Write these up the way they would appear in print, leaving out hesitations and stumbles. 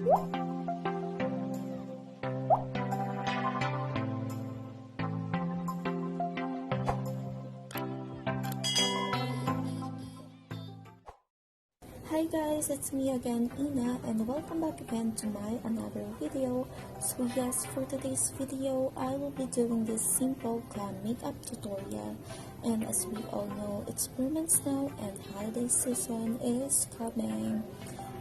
Hi guys, it's me again, Ina, and welcome back again to my another video. So yes, for today's video, I will be doing this simple glam makeup tutorial. And as we all know, it's months now and holiday season is coming.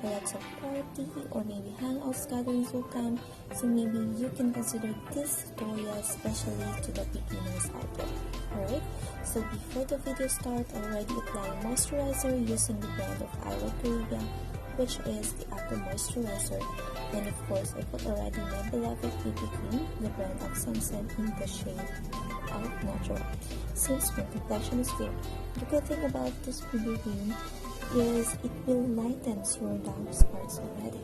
Lots of party or maybe hangouts gatherings will come, so maybe you can consider this tutorial especially to the beginners out there. Alright, so before the video starts, I already applied moisturizer using the brand of Iwhite, which is the Aqua Moisturizer. And of course, I put already my beloved BB cream, the brand of Sunset in the shade of Natural, since my complexion is fair. The good thing about this BB cream is it will lighten your dark spots already.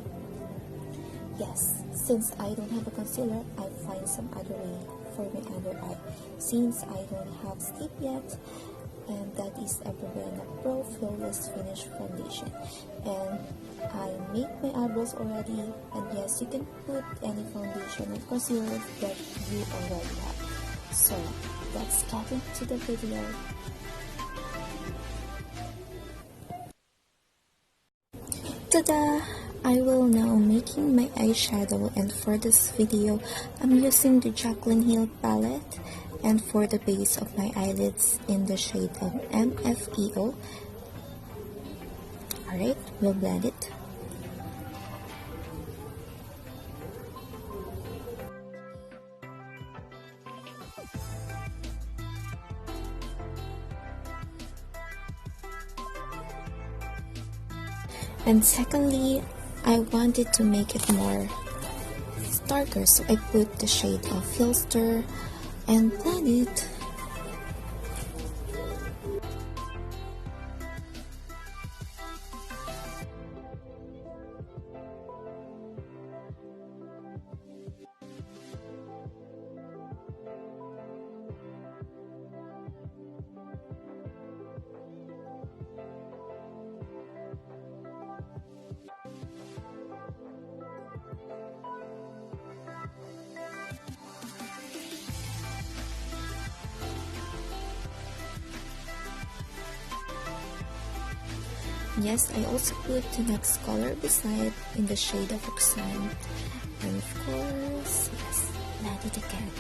Yes, since I don't have a concealer, I find some other way for my under eye. Since I don't have sleep yet, and that is a Bilena Pro Flawless Finish Foundation. And I made my eyebrows already, and yes, you can put any foundation or concealer that you already have. So, let's get into the video. Ta-da! I will now making my eyeshadow, and for this video, I'm using the Jacklyn Heel palette, and for the base of my eyelids in the shade of MFEO. Alright, we'll blend it. And secondly, I wanted to make it more darker, so I put the shade of Filter and blend it. Yes, I also put the next color beside in the shade of Roxanne. And of course, yes, blend it again.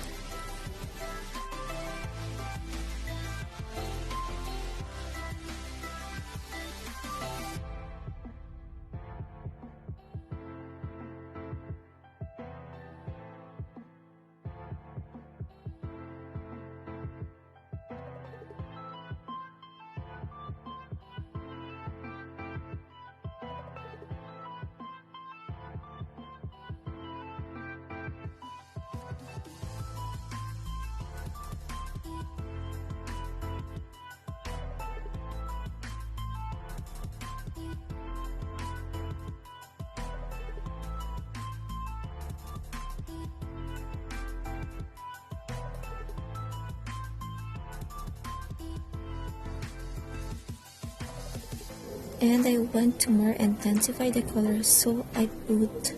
And I want to more intensify the color, so I put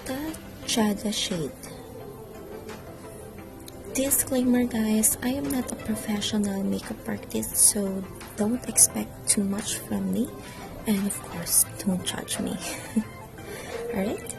the Jada shade. Disclaimer guys, I am not a professional makeup artist, so don't expect too much from me, and of course, don't judge me. Alright?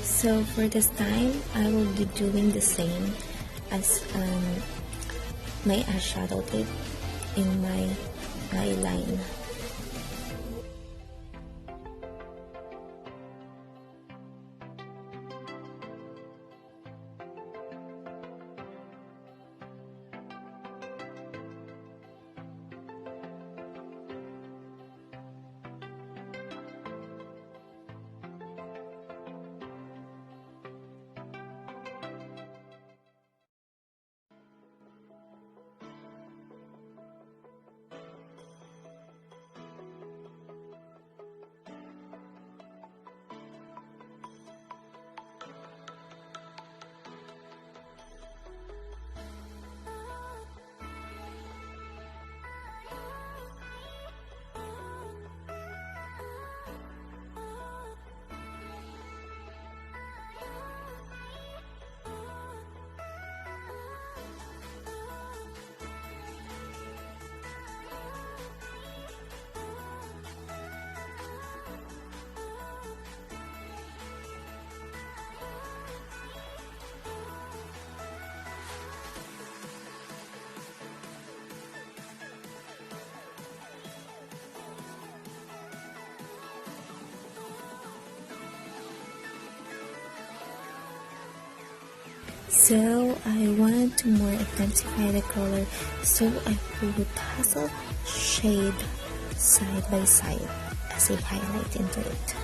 So for this time, I will be doing the same as my eyeshadow did in my eyeline. So I want to more intensify the color, so I put hazel shade side by side as a highlight into it.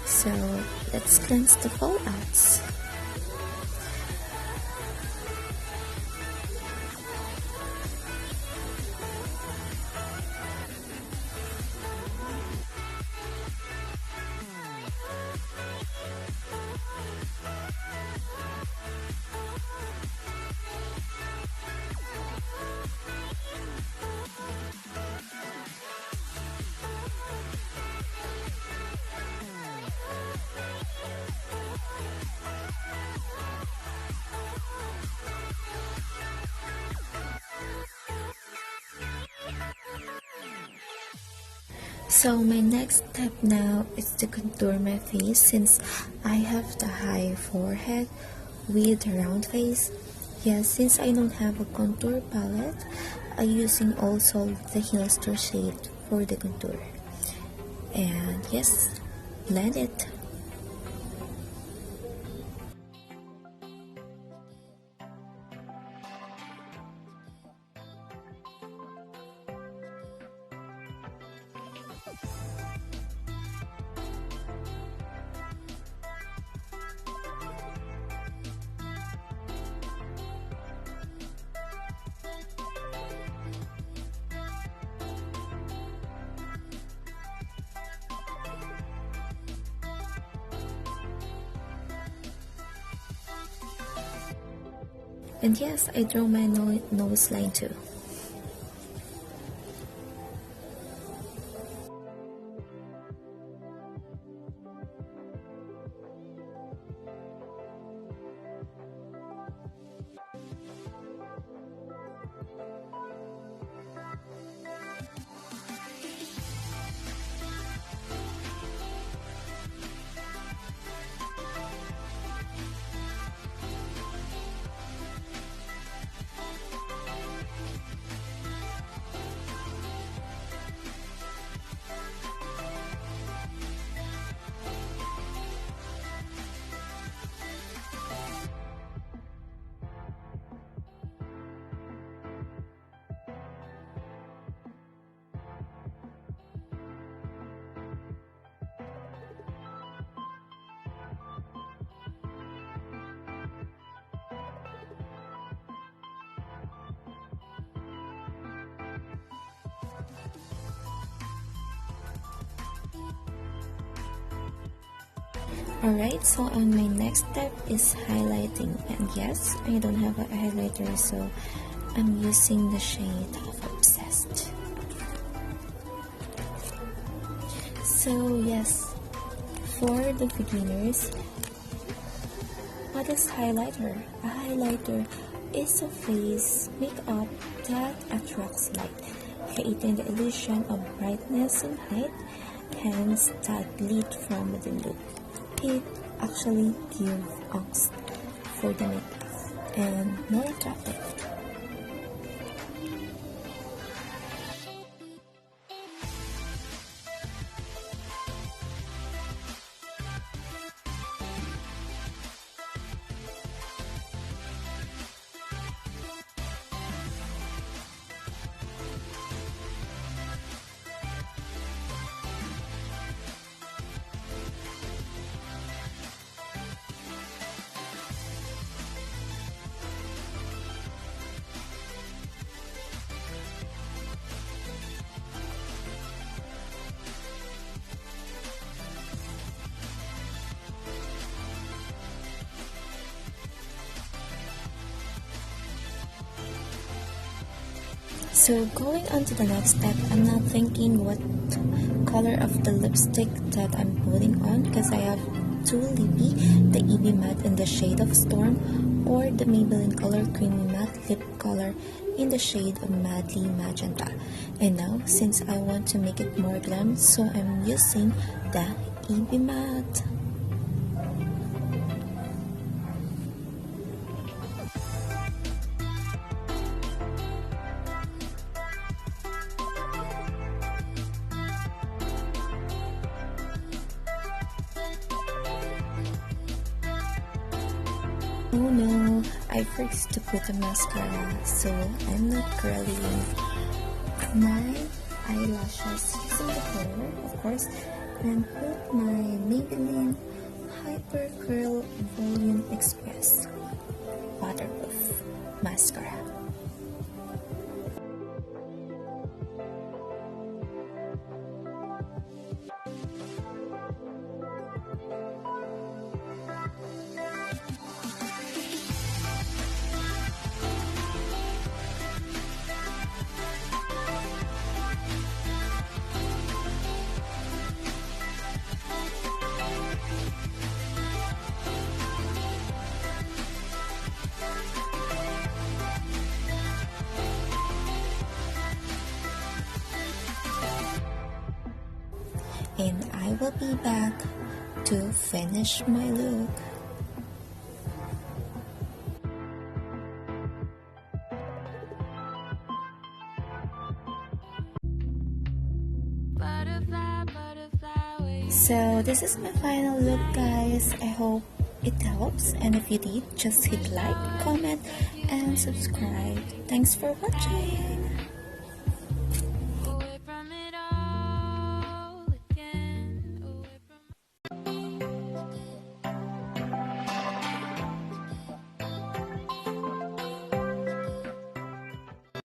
So let's cleanse the fallouts. So my next step now is to contour my face, since I have the high forehead with the round face. Yes, since I don't have a contour palette, I'm using also the Hilster shade for the contour. And yes, blend it. And yes, I draw my nose line too. Alright, so on my next step is highlighting, and yes, I don't have a highlighter, so I'm using the shade of Obsessed. So yes, for the beginners, what is highlighter? A highlighter is a face makeup that attracts light, creating the illusion of brightness and height, hence that lead from the look. It actually gives angst for the makeup and more attractive. So going on to the next step, I'm now thinking what color of the lipstick that I'm putting on, because I have two lippy, the Eevee Matte in the shade of Storm, or the Maybelline Color Creamy Matte Lip Color in the shade of Madly Magenta. And now, since I want to make it more glam, so I'm using the Eevee Matte. Oh no, I forgot to put a mascara, so I'm not curling my eyelashes using the curler, of course, and put my Maybelline Hyper Curl Volume Express Waterproof Mascara. And I will be back to finish my look. So this is my final look, guys. I hope it helps, and if you did, just hit like, comment, and subscribe. Thanks for watching.